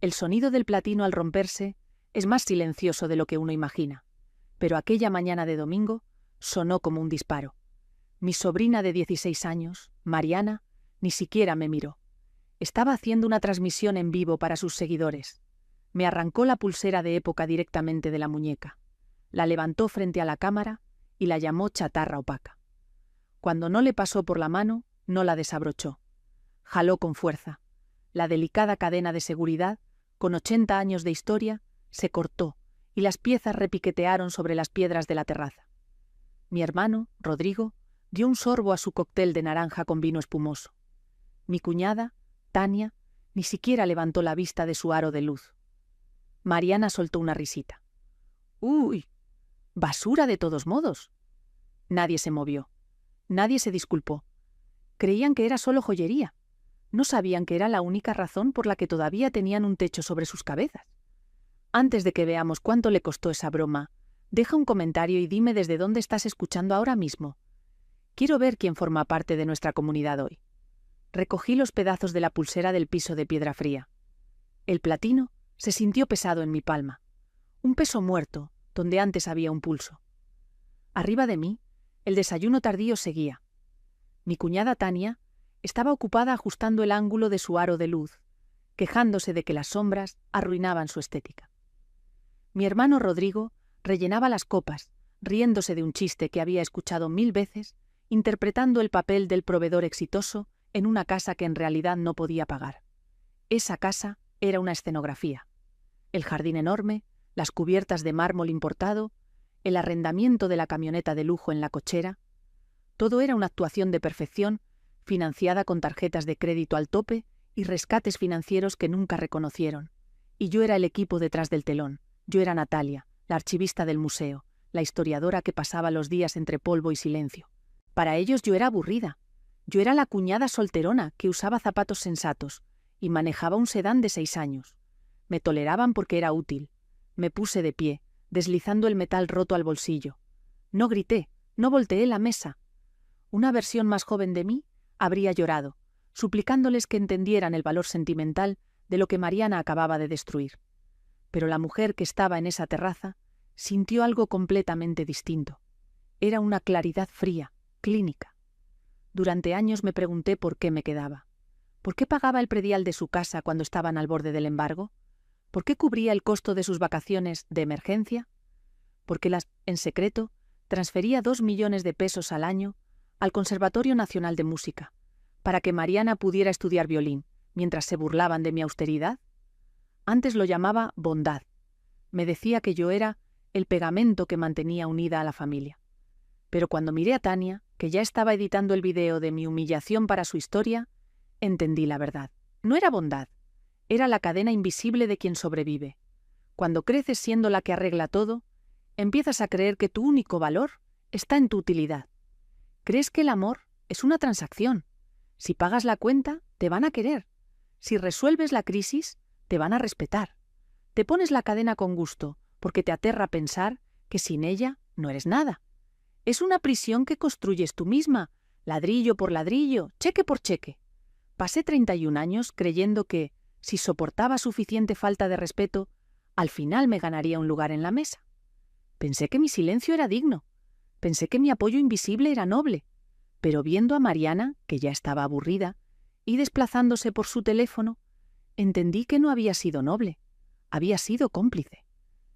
El sonido del platino al romperse es más silencioso de lo que uno imagina, pero aquella mañana de domingo sonó como un disparo. Mi sobrina de 16 años, Mariana, ni siquiera me miró. Estaba haciendo una transmisión en vivo para sus seguidores. Me arrancó la pulsera de época directamente de la muñeca. La levantó frente a la cámara y la llamó chatarra opaca. Cuando no le pasó por la mano, no la desabrochó. Jaló con fuerza. La delicada cadena de seguridad, con 80 años de historia, se cortó y las piezas repiquetearon sobre las piedras de la terraza. Mi hermano, Rodrigo, dio un sorbo a su cóctel de naranja con vino espumoso. Mi cuñada, Tania, ni siquiera levantó la vista de su aro de luz. Mariana soltó una risita. ¡Uy! ¡Basura de todos modos! Nadie se movió. Nadie se disculpó. Creían que era solo joyería. No sabían que era la única razón por la que todavía tenían un techo sobre sus cabezas. Antes de que veamos cuánto le costó esa broma, deja un comentario y dime desde dónde estás escuchando ahora mismo. Quiero ver quién forma parte de nuestra comunidad hoy. Recogí los pedazos de la pulsera del piso de piedra fría. El platino se sintió pesado en mi palma. Un peso muerto, donde antes había un pulso. Arriba de mí, el desayuno tardío seguía. Mi cuñada Tania estaba ocupada ajustando el ángulo de su aro de luz, quejándose de que las sombras arruinaban su estética. Mi hermano Rodrigo rellenaba las copas, riéndose de un chiste que había escuchado 1000 veces, interpretando el papel del proveedor exitoso en una casa que en realidad no podía pagar. Esa casa era una escenografía. El jardín enorme, las cubiertas de mármol importado, el arrendamiento de la camioneta de lujo en la cochera, todo era una actuación de perfección, financiada con tarjetas de crédito al tope y rescates financieros que nunca reconocieron. Y yo era el equipo detrás del telón. Yo era Natalia, la archivista del museo, la historiadora que pasaba los días entre polvo y silencio. Para ellos yo era aburrida. Yo era la cuñada solterona que usaba zapatos sensatos y manejaba un sedán de 6 años. Me toleraban porque era útil. Me puse de pie, deslizando el metal roto al bolsillo. No grité, no volteé la mesa. Una versión más joven de mí habría llorado, suplicándoles que entendieran el valor sentimental de lo que Mariana acababa de destruir. Pero la mujer que estaba en esa terraza sintió algo completamente distinto. Era una claridad fría, clínica. Durante años me pregunté por qué me quedaba. ¿Por qué pagaba el predial de su casa cuando estaban al borde del embargo? ¿Por qué cubría el costo de sus vacaciones de emergencia? Porque en secreto, transfería 2 millones de pesos al año al Conservatorio Nacional de Música, para que Mariana pudiera estudiar violín, mientras se burlaban de mi austeridad. Antes lo llamaba bondad. Me decía que yo era el pegamento que mantenía unida a la familia. Pero cuando miré a Tania, que ya estaba editando el video de mi humillación para su historia, entendí la verdad. No era bondad, era la cadena invisible de quien sobrevive. Cuando creces siendo la que arregla todo, empiezas a creer que tu único valor está en tu utilidad. Crees que el amor es una transacción. Si pagas la cuenta, te van a querer. Si resuelves la crisis, te van a respetar. Te pones la cadena con gusto, porque te aterra pensar que sin ella no eres nada. Es una prisión que construyes tú misma, ladrillo por ladrillo, cheque por cheque. Pasé 31 años creyendo que, si soportaba suficiente falta de respeto, al final me ganaría un lugar en la mesa. Pensé que mi silencio era digno. Pensé que mi apoyo invisible era noble. Pero viendo a Mariana, que ya estaba aburrida, y desplazándose por su teléfono, entendí que no había sido noble. Había sido cómplice.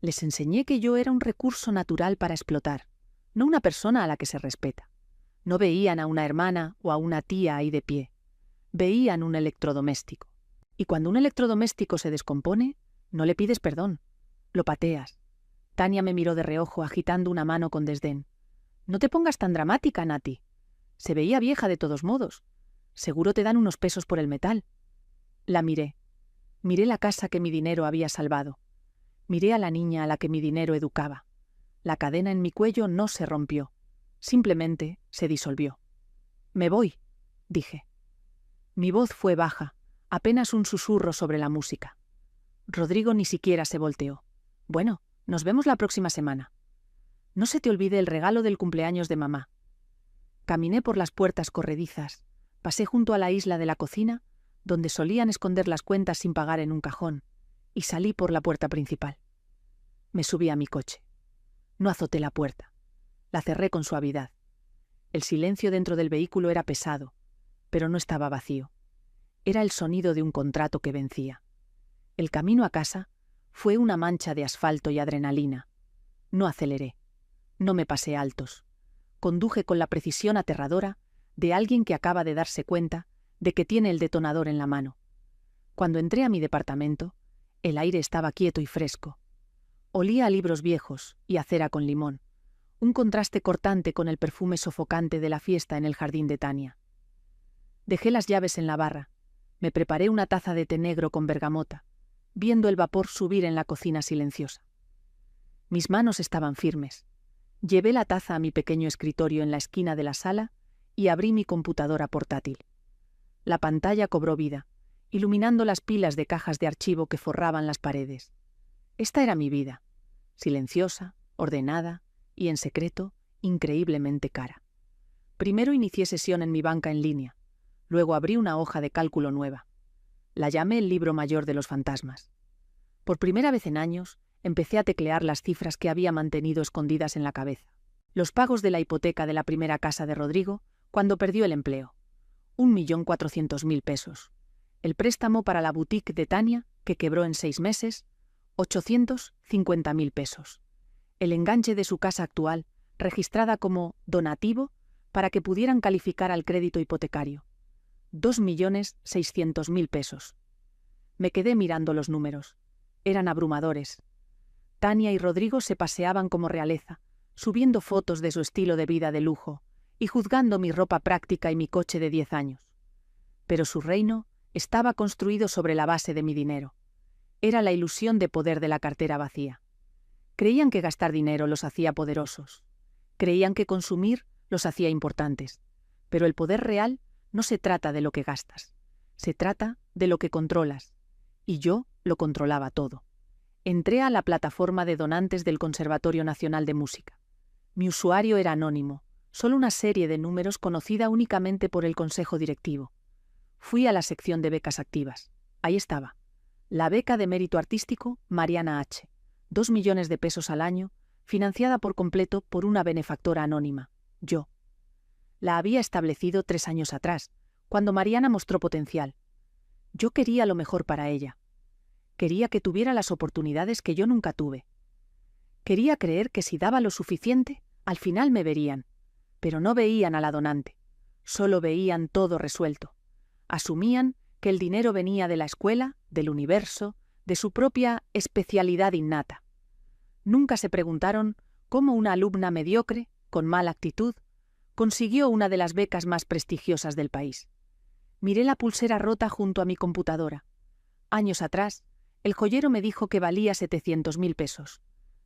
Les enseñé que yo era un recurso natural para explotar, no una persona a la que se respeta. No veían a una hermana o a una tía ahí de pie. Veían un electrodoméstico. Y cuando un electrodoméstico se descompone, no le pides perdón. Lo pateas. Tania me miró de reojo, agitando una mano con desdén. No te pongas tan dramática, Nati. Se veía vieja de todos modos. Seguro te dan unos pesos por el metal. La miré. Miré la casa que mi dinero había salvado. Miré a la niña a la que mi dinero educaba. La cadena en mi cuello no se rompió. Simplemente se disolvió. «Me voy», dije. Mi voz fue baja, apenas un susurro sobre la música. Rodrigo ni siquiera se volteó. «Bueno, nos vemos la próxima semana. No se te olvide el regalo del cumpleaños de mamá». Caminé por las puertas corredizas, pasé junto a la isla de la cocina, donde solían esconder las cuentas sin pagar en un cajón, y salí por la puerta principal. Me subí a mi coche. No azoté la puerta. La cerré con suavidad. El silencio dentro del vehículo era pesado, pero no estaba vacío. Era el sonido de un contrato que vencía. El camino a casa fue una mancha de asfalto y adrenalina. No aceleré. No me pasé altos. Conduje con la precisión aterradora de alguien que acaba de darse cuenta de que tiene el detonador en la mano. Cuando entré a mi departamento, el aire estaba quieto y fresco. Olía a libros viejos y a cera con limón, un contraste cortante con el perfume sofocante de la fiesta en el jardín de Tania. Dejé las llaves en la barra, me preparé una taza de té negro con bergamota, viendo el vapor subir en la cocina silenciosa. Mis manos estaban firmes. Llevé la taza a mi pequeño escritorio en la esquina de la sala y abrí mi computadora portátil. La pantalla cobró vida, iluminando las pilas de cajas de archivo que forraban las paredes. Esta era mi vida, silenciosa, ordenada y, en secreto, increíblemente cara. Primero inicié sesión en mi banca en línea, luego abrí una hoja de cálculo nueva. La llamé el libro mayor de los fantasmas. Por primera vez en años, empecé a teclear las cifras que había mantenido escondidas en la cabeza. Los pagos de la hipoteca de la primera casa de Rodrigo, cuando perdió el empleo. 1.400.000 pesos. El préstamo para la boutique de Tania, que quebró en 6 meses, 850.000 pesos. El enganche de su casa actual, registrada como donativo, para que pudieran calificar al crédito hipotecario. 2.600.000 pesos. Me quedé mirando los números. Eran abrumadores. Tania y Rodrigo se paseaban como realeza, subiendo fotos de su estilo de vida de lujo y juzgando mi ropa práctica y mi coche de 10 años. Pero su reino estaba construido sobre la base de mi dinero. Era la ilusión de poder de la cartera vacía. Creían que gastar dinero los hacía poderosos. Creían que consumir los hacía importantes. Pero el poder real no se trata de lo que gastas. Se trata de lo que controlas. Y yo lo controlaba todo. Entré a la plataforma de donantes del Conservatorio Nacional de Música. Mi usuario era anónimo, solo una serie de números conocida únicamente por el consejo directivo. Fui a la sección de becas activas. Ahí estaba. La beca de mérito artístico Mariana H. 2 millones de pesos al año, financiada por completo por una benefactora anónima, yo. La había establecido 3 años atrás, cuando Mariana mostró potencial. Yo quería lo mejor para ella. Quería que tuviera las oportunidades que yo nunca tuve. Quería creer que si daba lo suficiente, al final me verían. Pero no veían a la donante. Solo veían todo resuelto. Asumían que el dinero venía de la escuela, del universo, de su propia especialidad innata. Nunca se preguntaron cómo una alumna mediocre, con mala actitud, consiguió una de las becas más prestigiosas del país. Miré la pulsera rota junto a mi computadora. Años atrás, el joyero me dijo que valía 700.000 pesos,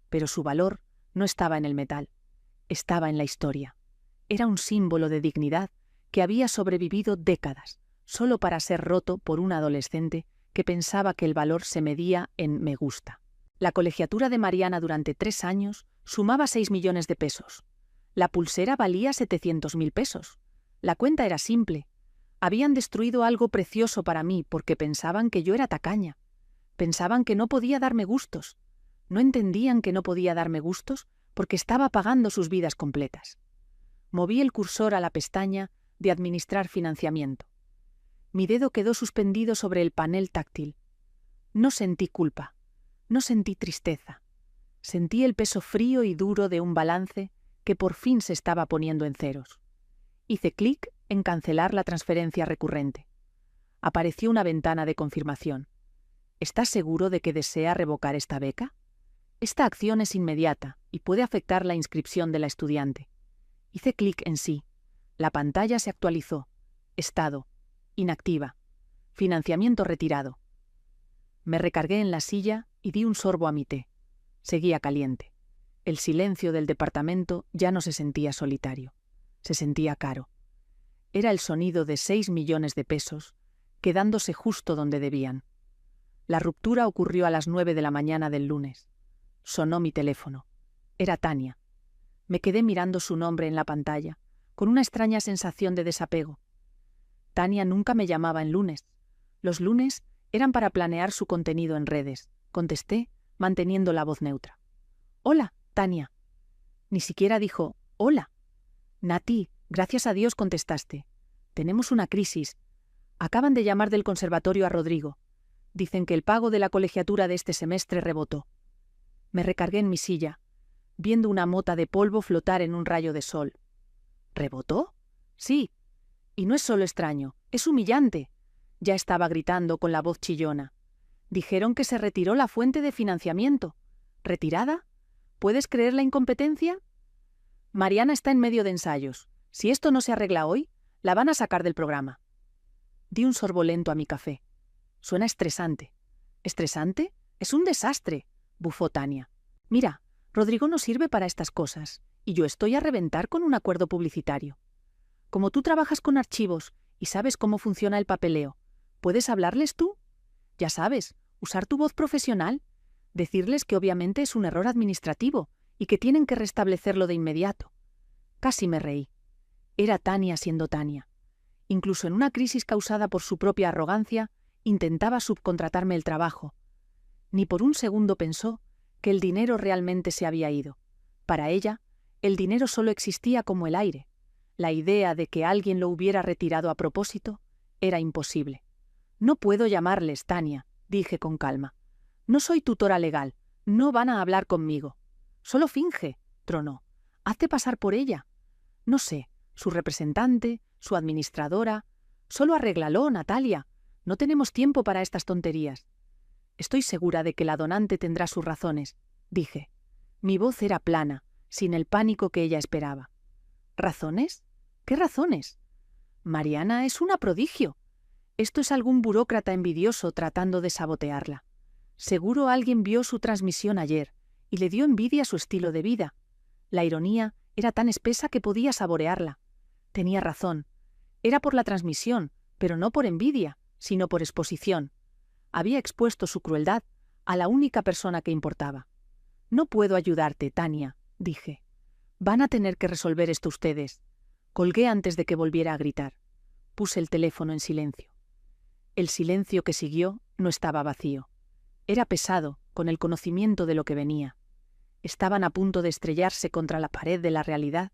pero su valor no estaba en el metal, estaba en la historia. Era un símbolo de dignidad que había sobrevivido décadas, solo para ser roto por un adolescente que pensaba que el valor se medía en me gusta. La colegiatura de Mariana durante 3 años sumaba 6 millones de pesos. La pulsera valía 700.000 pesos. La cuenta era simple. Habían destruido algo precioso para mí porque pensaban que yo era tacaña. Pensaban que no podía darme gustos. No entendían que no podía darme gustos porque estaba pagando sus vidas completas. Moví el cursor a la pestaña de administrar financiamiento. Mi dedo quedó suspendido sobre el panel táctil. No sentí culpa. No sentí tristeza. Sentí el peso frío y duro de un balance que por fin se estaba poniendo en ceros. Hice clic en cancelar la transferencia recurrente. Apareció una ventana de confirmación. ¿Estás seguro de que desea revocar esta beca? Esta acción es inmediata y puede afectar la inscripción de la estudiante. Hice clic en sí. La pantalla se actualizó. Estado: inactiva. Financiamiento retirado. Me recargué en la silla y di un sorbo a mi té. Seguía caliente. El silencio del departamento ya no se sentía solitario. Se sentía caro. Era el sonido de 6 millones de pesos, quedándose justo donde debían. La ruptura ocurrió a las 9 de la mañana del lunes. Sonó mi teléfono. Era Tania. Me quedé mirando su nombre en la pantalla, con una extraña sensación de desapego. Tania nunca me llamaba en lunes. Los lunes eran para planear su contenido en redes, contesté, manteniendo la voz neutra. Hola, Tania. Ni siquiera dijo hola. Nati, gracias a Dios contestaste. Tenemos una crisis. Acaban de llamar del conservatorio a Rodrigo. Dicen que el pago de la colegiatura de este semestre rebotó. Me recargué en mi silla, viendo una mota de polvo flotar en un rayo de sol. ¿Rebotó? Sí. Y no es solo extraño, es humillante. Ya estaba gritando con la voz chillona. Dijeron que se retiró la fuente de financiamiento. ¿Retirada? ¿Puedes creer la incompetencia? Mariana está en medio de ensayos. Si esto no se arregla hoy, la van a sacar del programa. Di un sorbo lento a mi café. Suena estresante. ¿Estresante? Es un desastre, bufó Tania. Mira, Rodrigo no sirve para estas cosas, y yo estoy a reventar con un acuerdo publicitario. Como tú trabajas con archivos y sabes cómo funciona el papeleo, ¿puedes hablarles tú? Ya sabes, usar tu voz profesional, decirles que obviamente es un error administrativo y que tienen que restablecerlo de inmediato. Casi me reí. Era Tania siendo Tania. Incluso en una crisis causada por su propia arrogancia, intentaba subcontratarme el trabajo. Ni por un segundo pensó que el dinero realmente se había ido. Para ella, el dinero solo existía como el aire. La idea de que alguien lo hubiera retirado a propósito era imposible. No puedo llamarles, Tania, dije con calma. No soy tutora legal, no van a hablar conmigo. Solo finge, tronó. Hazte pasar por ella. No sé, su representante, su administradora. Solo arréglalo, Natalia. No tenemos tiempo para estas tonterías. Estoy segura de que la donante tendrá sus razones, dije. Mi voz era plana, sin el pánico que ella esperaba. ¿Razones? ¿Qué razones? Mariana es una prodigio. Esto es algún burócrata envidioso tratando de sabotearla. Seguro alguien vio su transmisión ayer y le dio envidia a su estilo de vida. La ironía era tan espesa que podía saborearla. Tenía razón. Era por la transmisión, pero no por envidia, sino por exposición. Había expuesto su crueldad a la única persona que importaba. No puedo ayudarte, Tania, dije. Van a tener que resolver esto ustedes. Colgué antes de que volviera a gritar. Puse el teléfono en silencio. El silencio que siguió no estaba vacío. Era pesado, con el conocimiento de lo que venía. Estaban a punto de estrellarse contra la pared de la realidad,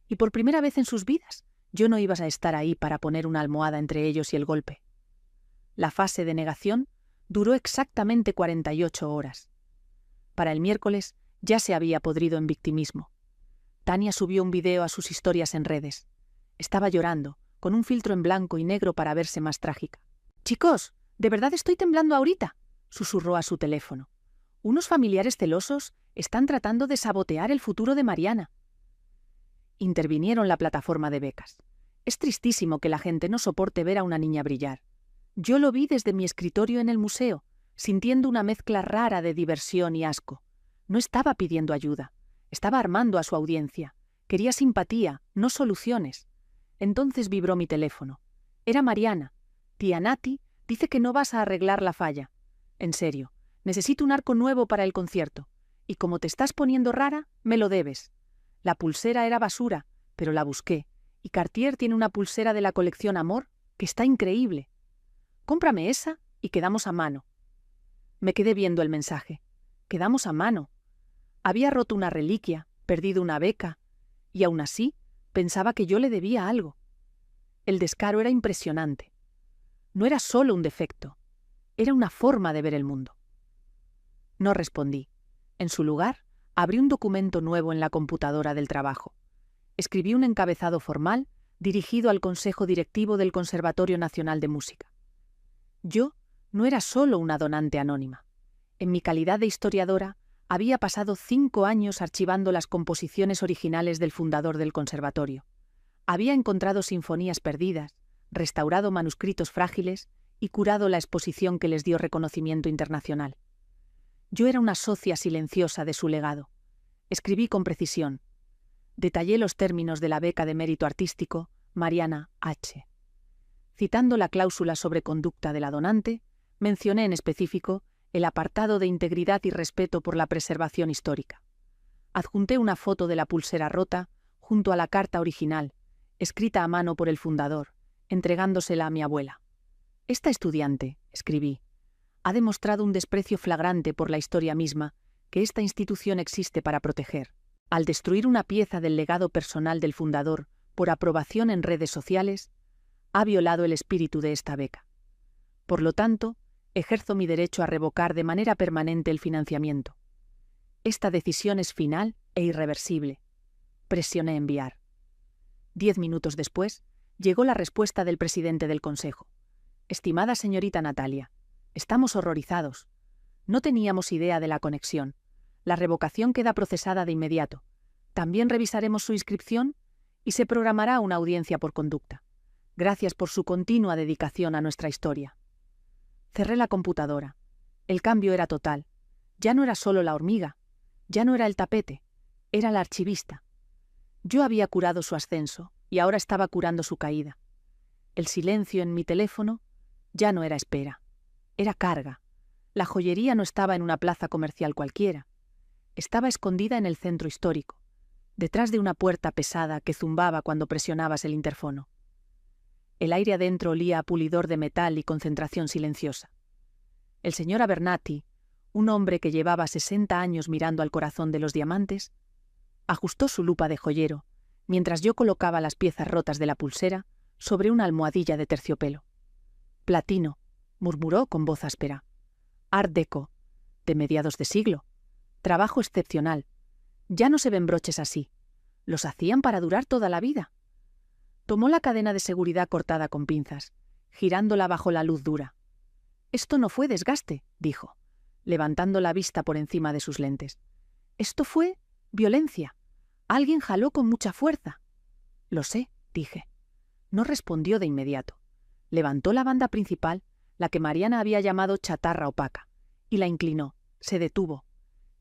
y por primera vez en sus vidas, yo no iba a estar ahí para poner una almohada entre ellos y el golpe. La fase de negación duró exactamente 48 horas. Para el miércoles ya se había podrido en victimismo. Tania subió un video a sus historias en redes. Estaba llorando, con un filtro en blanco y negro para verse más trágica. «Chicos, ¿de verdad estoy temblando ahorita?», susurró a su teléfono. «Unos familiares celosos están tratando de sabotear el futuro de Mariana». Intervinieron la plataforma de becas. Es tristísimo que la gente no soporte ver a una niña brillar. Yo lo vi desde mi escritorio en el museo, sintiendo una mezcla rara de diversión y asco. No estaba pidiendo ayuda, estaba armando a su audiencia. Quería simpatía, no soluciones. Entonces vibró mi teléfono. Era Mariana. Tía Nati dice que no vas a arreglar la falla. En serio, necesito un arco nuevo para el concierto. Y como te estás poniendo rara, me lo debes. La pulsera era basura, pero la busqué. Y Cartier tiene una pulsera de la colección Amor que está increíble. Cómprame esa y quedamos a mano. Me quedé viendo el mensaje. Quedamos a mano. Había roto una reliquia, perdido una beca, y aún así pensaba que yo le debía algo. El descaro era impresionante. No era solo un defecto, era una forma de ver el mundo. No respondí. En su lugar, abrí un documento nuevo en la computadora del trabajo. Escribí un encabezado formal dirigido al Consejo Directivo del Conservatorio Nacional de Música. Yo no era solo una donante anónima. En mi calidad de historiadora, había pasado 5 años archivando las composiciones originales del fundador del conservatorio. Había encontrado sinfonías perdidas, restaurado manuscritos frágiles y curado la exposición que les dio reconocimiento internacional. Yo era una socia silenciosa de su legado. Escribí con precisión. Detallé los términos de la beca de mérito artístico Mariana H. Citando la cláusula sobre conducta de la donante, mencioné en específico el apartado de integridad y respeto por la preservación histórica. Adjunté una foto de la pulsera rota junto a la carta original, escrita a mano por el fundador, entregándosela a mi abuela. «Esta estudiante», escribí, Ha demostrado un desprecio flagrante por la historia misma que esta institución existe para proteger. Al destruir una pieza del legado personal del fundador por aprobación en redes sociales, ha violado el espíritu de esta beca. Por lo tanto, ejerzo mi derecho a revocar de manera permanente el financiamiento. Esta decisión es final e irreversible. Presioné enviar. 10 minutos después, llegó la respuesta del presidente del Consejo. Estimada señorita Natalia, estamos horrorizados. No teníamos idea de la conexión. La revocación queda procesada de inmediato. También revisaremos su inscripción y se programará una audiencia por conducta. Gracias por su continua dedicación a nuestra historia. Cerré la computadora. El cambio era total. Ya no era solo la hormiga, ya no era el tapete, era la archivista. Yo había curado su ascenso y ahora estaba curando su caída. El silencio en mi teléfono ya no era espera, era carga. La joyería no estaba en una plaza comercial cualquiera. Estaba escondida en el centro histórico, detrás de una puerta pesada que zumbaba cuando presionabas el interfono. El aire adentro olía a pulidor de metal y concentración silenciosa. El señor Abernathy, un hombre que llevaba 60 años mirando al corazón de los diamantes, ajustó su lupa de joyero mientras yo colocaba las piezas rotas de la pulsera sobre una almohadilla de terciopelo. Platino, murmuró con voz áspera. Art Deco, de mediados de siglo. Trabajo excepcional. Ya no se ven broches así. Los hacían para durar toda la vida. Tomó la cadena de seguridad cortada con pinzas, girándola bajo la luz dura. Esto no fue desgaste, dijo, levantando la vista por encima de sus lentes. Esto fue violencia. Alguien jaló con mucha fuerza. Lo sé, dije. No respondió de inmediato. Levantó la banda principal, la que Mariana había llamado chatarra opaca, y la inclinó. Se detuvo.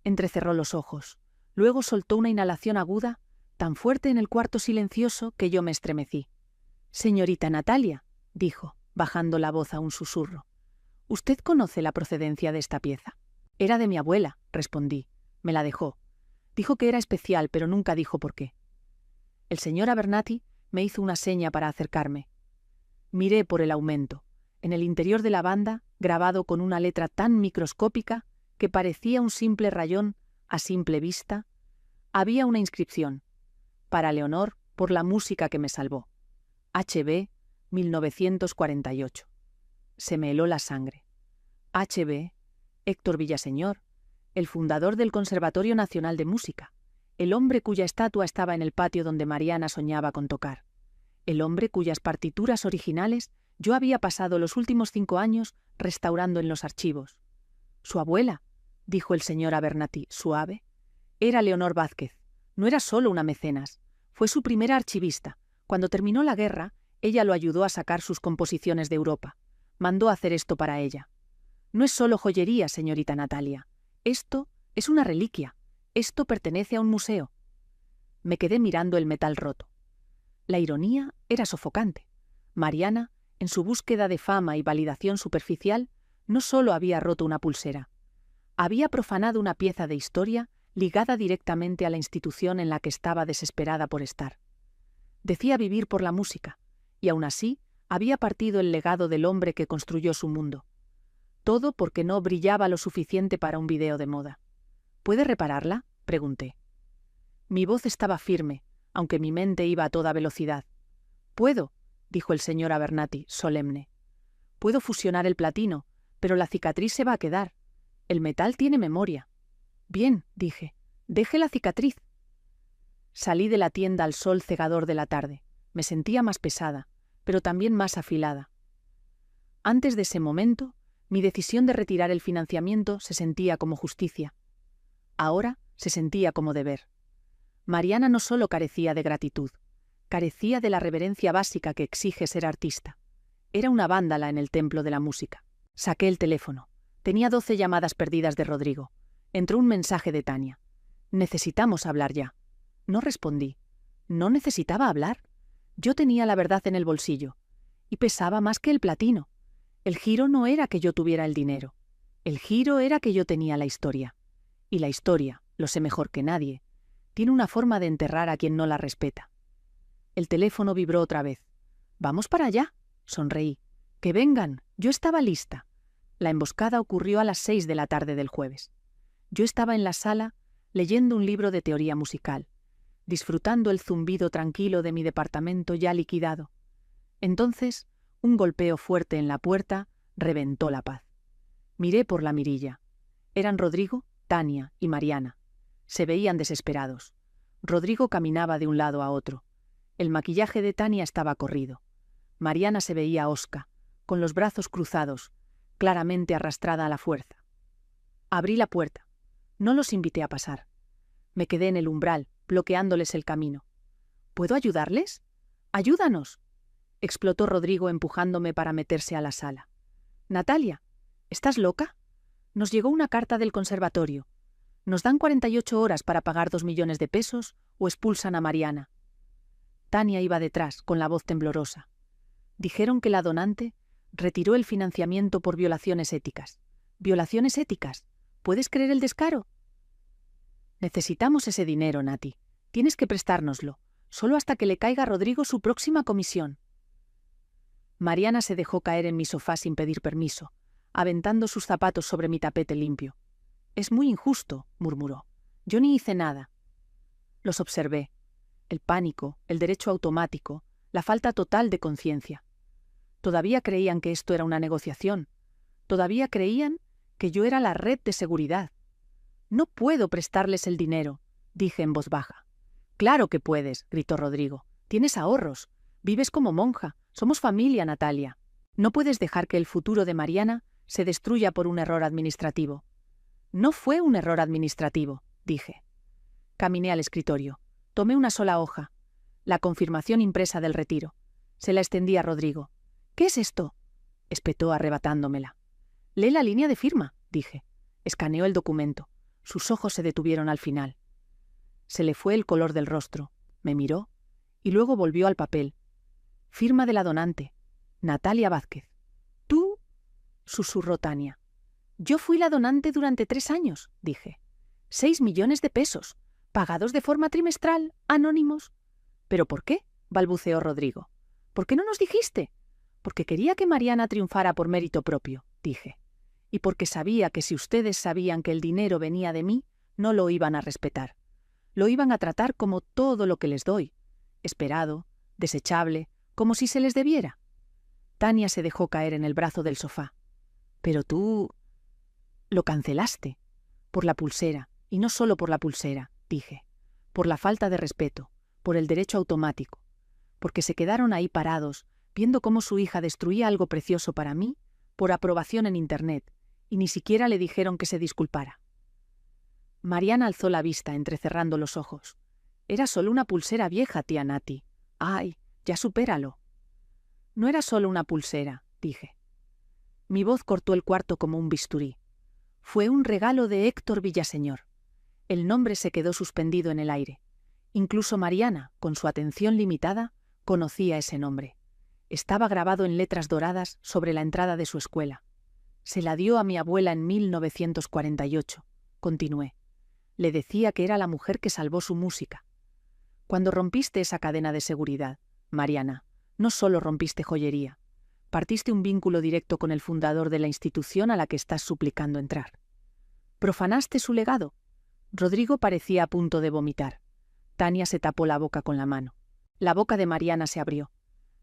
Entrecerró los ojos. Luego soltó una inhalación aguda, tan fuerte en el cuarto silencioso que yo me estremecí. Señorita Natalia, dijo, bajando la voz a un susurro. ¿Usted conoce la procedencia de esta pieza? Era de mi abuela, respondí. Me la dejó. Dijo que era especial, pero nunca dijo por qué. El señor Abernathy me hizo una seña para acercarme. Miré por el aumento. En el interior de la banda, grabado con una letra tan microscópica que parecía un simple rayón a simple vista, había una inscripción. Para Leonor, por la música que me salvó. H.B. 1948. Se me heló la sangre. H.B. Héctor Villaseñor, el fundador del Conservatorio Nacional de Música, el hombre cuya estatua estaba en el patio donde Mariana soñaba con tocar, el hombre cuyas partituras originales yo había pasado los últimos 5 años restaurando en los archivos. Su abuela, dijo el señor Abernathy, suave, era Leonor Vázquez. No era solo una mecenas, fue su primera archivista. Cuando terminó la guerra, ella lo ayudó a sacar sus composiciones de Europa. Mandó hacer esto para ella. No es solo joyería, señorita Natalia. Esto es una reliquia. Esto pertenece a un museo. Me quedé mirando el metal roto. La ironía era sofocante. Mariana, en su búsqueda de fama y validación superficial, no solo había roto una pulsera. Había profanado una pieza de historia ligada directamente a la institución en la que estaba desesperada por estar. Decía vivir por la música, y aún así había partido el legado del hombre que construyó su mundo. Todo porque no brillaba lo suficiente para un video de moda. ¿Puede repararla?, pregunté. Mi voz estaba firme, aunque mi mente iba a toda velocidad. «Puedo», dijo el señor Abernathy, solemne. «Puedo fusionar el platino, pero la cicatriz se va a quedar. El metal tiene memoria». «Bien», dije, «deje la cicatriz». Salí de la tienda al sol cegador de la tarde. Me sentía más pesada, pero también más afilada. Antes de ese momento, mi decisión de retirar el financiamiento se sentía como justicia. Ahora se sentía como deber. Mariana no solo carecía de gratitud, carecía de la reverencia básica que exige ser artista. Era una vándala en el templo de la música. Saqué el teléfono. Tenía 12 llamadas perdidas de Rodrigo. Entró un mensaje de Tania. «Necesitamos hablar ya». No respondí. No necesitaba hablar. Yo tenía la verdad en el bolsillo. Y pesaba más que el platino. El giro no era que yo tuviera el dinero. El giro era que yo tenía la historia. Y la historia, lo sé mejor que nadie, tiene una forma de enterrar a quien no la respeta. El teléfono vibró otra vez. «Vamos para allá», sonreí. «Que vengan, yo estaba lista». La emboscada ocurrió a las 6 de la tarde del jueves. Yo estaba en la sala leyendo un libro de teoría musical, disfrutando el zumbido tranquilo de mi departamento ya liquidado. Entonces, un golpeo fuerte en la puerta reventó la paz. Miré por la mirilla. Eran Rodrigo, Tania y Mariana. Se veían desesperados. Rodrigo caminaba de un lado a otro. El maquillaje de Tania estaba corrido. Mariana se veía hosca, con los brazos cruzados, claramente arrastrada a la fuerza. Abrí la puerta. No los invité a pasar. Me quedé en el umbral, bloqueándoles el camino. ¿Puedo ayudarles? ¡Ayúdanos!, explotó Rodrigo empujándome para meterse a la sala. Natalia, ¿estás loca? Nos llegó una carta del conservatorio. Nos dan 48 horas para pagar 2 millones de pesos o expulsan a Mariana. Tania iba detrás, con la voz temblorosa. Dijeron que la donante retiró el financiamiento por violaciones éticas. ¿Violaciones éticas? ¿Puedes creer el descaro? Necesitamos ese dinero, Nati. Tienes que prestárnoslo, solo hasta que le caiga a Rodrigo su próxima comisión. Mariana se dejó caer en mi sofá sin pedir permiso, aventando sus zapatos sobre mi tapete limpio. Es muy injusto, murmuró. Yo ni hice nada. Los observé. El pánico, el derecho automático, la falta total de conciencia. Todavía creían que esto era una negociación. Todavía creían que yo era la red de seguridad. No puedo prestarles el dinero, dije en voz baja. Claro que puedes, gritó Rodrigo. Tienes ahorros. Vives como monja. Somos familia, Natalia. No puedes dejar que el futuro de Mariana se destruya por un error administrativo. No fue un error administrativo, dije. Caminé al escritorio. Tomé una sola hoja. La confirmación impresa del retiro. Se la extendí a Rodrigo. ¿Qué es esto?, espetó arrebatándomela. Lee la línea de firma, dije. Escaneó el documento. Sus ojos se detuvieron al final. Se le fue el color del rostro. Me miró y luego volvió al papel. Firma de la donante. Natalia Vázquez. ¿Tú?, susurró Tania. Yo fui la donante durante 3 años, dije. 6 millones de pesos, pagados de forma trimestral, anónimos. ¿Pero por qué?, balbuceó Rodrigo. ¿Por qué no nos dijiste? Porque quería que Mariana triunfara por mérito propio, dije. Y porque sabía que si ustedes sabían que el dinero venía de mí, no lo iban a respetar. Lo iban a tratar como todo lo que les doy, esperado, desechable, como si se les debiera. Tania se dejó caer en el brazo del sofá. Pero tú... Lo cancelaste. Por la pulsera, y no solo por la pulsera, dije. Por la falta de respeto, por el derecho automático. Porque se quedaron ahí parados, viendo cómo su hija destruía algo precioso para mí, por aprobación en Internet, y ni siquiera le dijeron que se disculpara. Mariana alzó la vista, entrecerrando los ojos. Era solo una pulsera vieja, tía Nati. ¡Ay, ya supéralo! No era solo una pulsera, dije. Mi voz cortó el cuarto como un bisturí. Fue un regalo de Héctor Villaseñor. El nombre se quedó suspendido en el aire. Incluso Mariana, con su atención limitada, conocía ese nombre. Estaba grabado en letras doradas sobre la entrada de su escuela. Se la dio a mi abuela en 1948, continué. Le decía que era la mujer que salvó su música. Cuando rompiste esa cadena de seguridad, Mariana, no solo rompiste joyería, partiste un vínculo directo con el fundador de la institución a la que estás suplicando entrar. Profanaste su legado. Rodrigo parecía a punto de vomitar. Tania se tapó la boca con la mano. La boca de Mariana se abrió.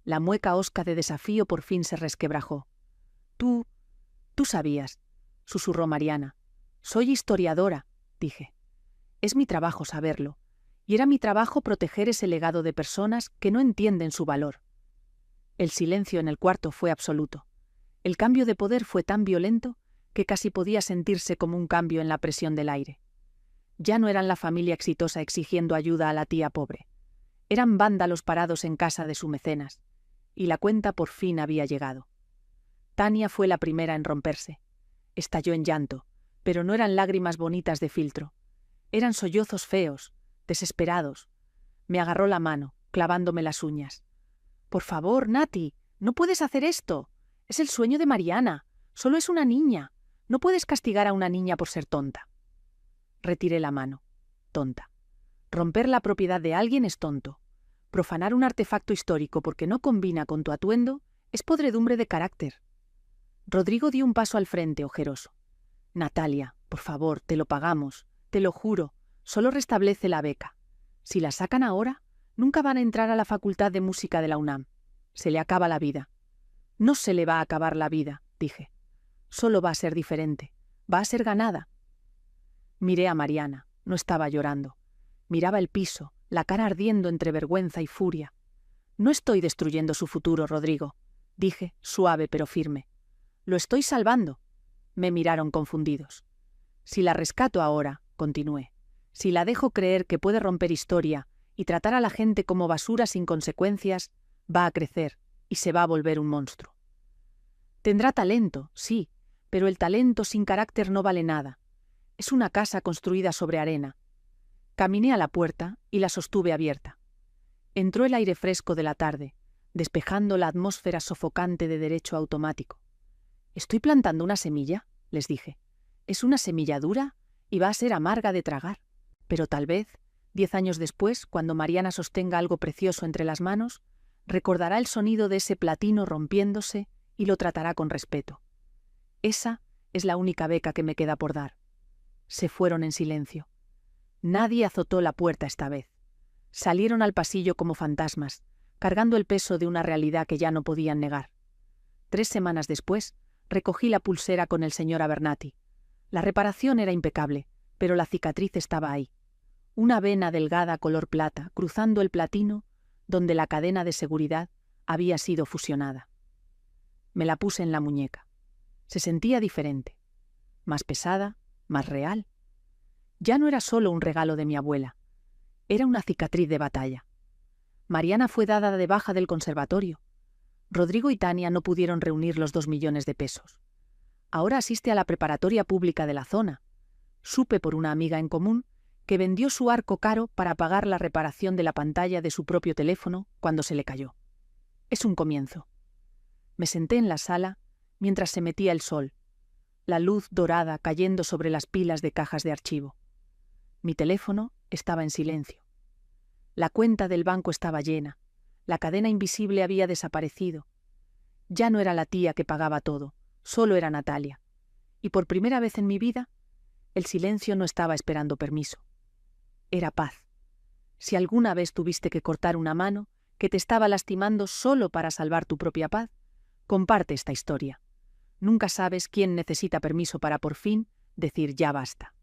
La mueca hosca de desafío por fin se resquebrajó. Tú sabías, susurró Mariana. Soy historiadora, dije. Es mi trabajo saberlo, y era mi trabajo proteger ese legado de personas que no entienden su valor. El silencio en el cuarto fue absoluto. El cambio de poder fue tan violento que casi podía sentirse como un cambio en la presión del aire. Ya no eran la familia exitosa exigiendo ayuda a la tía pobre. Eran vándalos parados en casa de su mecenas, y la cuenta por fin había llegado. Tania fue la primera en romperse. Estalló en llanto, pero no eran lágrimas bonitas de filtro. Eran sollozos feos, desesperados. Me agarró la mano, clavándome las uñas. «Por favor, Nati, no puedes hacer esto. Es el sueño de Mariana. Solo es una niña. No puedes castigar a una niña por ser tonta». Retiré la mano. Tonta. Romper la propiedad de alguien es tonto. Profanar un artefacto histórico porque no combina con tu atuendo es podredumbre de carácter. Rodrigo dio un paso al frente, ojeroso. Natalia, por favor, te lo pagamos, te lo juro, solo restablece la beca. Si la sacan ahora, nunca van a entrar a la Facultad de Música de la UNAM. Se le acaba la vida. No se le va a acabar la vida, dije. Solo va a ser diferente, va a ser ganada. Miré a Mariana, no estaba llorando. Miraba el piso, la cara ardiendo entre vergüenza y furia. No estoy destruyendo su futuro, Rodrigo, dije, suave pero firme. Lo estoy salvando. Me miraron confundidos. Si la rescato ahora, continué, si la dejo creer que puede romper historia y tratar a la gente como basura sin consecuencias, va a crecer y se va a volver un monstruo. Tendrá talento, sí, pero el talento sin carácter no vale nada. Es una casa construida sobre arena. Caminé a la puerta y la sostuve abierta. Entró el aire fresco de la tarde, despejando la atmósfera sofocante de derecho automático. «¿Estoy plantando una semilla?», les dije. «Es una semilla dura y va a ser amarga de tragar. Pero tal vez, 10 años después, cuando Mariana sostenga algo precioso entre las manos, recordará el sonido de ese platino rompiéndose y lo tratará con respeto. Esa es la única beca que me queda por dar». Se fueron en silencio. Nadie azotó la puerta esta vez. Salieron al pasillo como fantasmas, cargando el peso de una realidad que ya no podían negar. 3 semanas después, recogí la pulsera con el señor Abernathy. La reparación era impecable, pero la cicatriz estaba ahí. Una vena delgada color plata, cruzando el platino, donde la cadena de seguridad había sido fusionada. Me la puse en la muñeca. Se sentía diferente. Más pesada, más real. Ya no era solo un regalo de mi abuela. Era una cicatriz de batalla. Mariana fue dada de baja del conservatorio. Rodrigo y Tania no pudieron reunir los 2 millones de pesos. Ahora asiste a la preparatoria pública de la zona. Supe por una amiga en común que vendió su arco caro para pagar la reparación de la pantalla de su propio teléfono cuando se le cayó. Es un comienzo. Me senté en la sala mientras se metía el sol, la luz dorada cayendo sobre las pilas de cajas de archivo. Mi teléfono estaba en silencio. La cuenta del banco estaba llena. La cadena invisible había desaparecido. Ya no era la tía que pagaba todo, solo era Natalia. Y por primera vez en mi vida, el silencio no estaba esperando permiso. Era paz. Si alguna vez tuviste que cortar una mano que te estaba lastimando solo para salvar tu propia paz, comparte esta historia. Nunca sabes quién necesita permiso para por fin decir ya basta.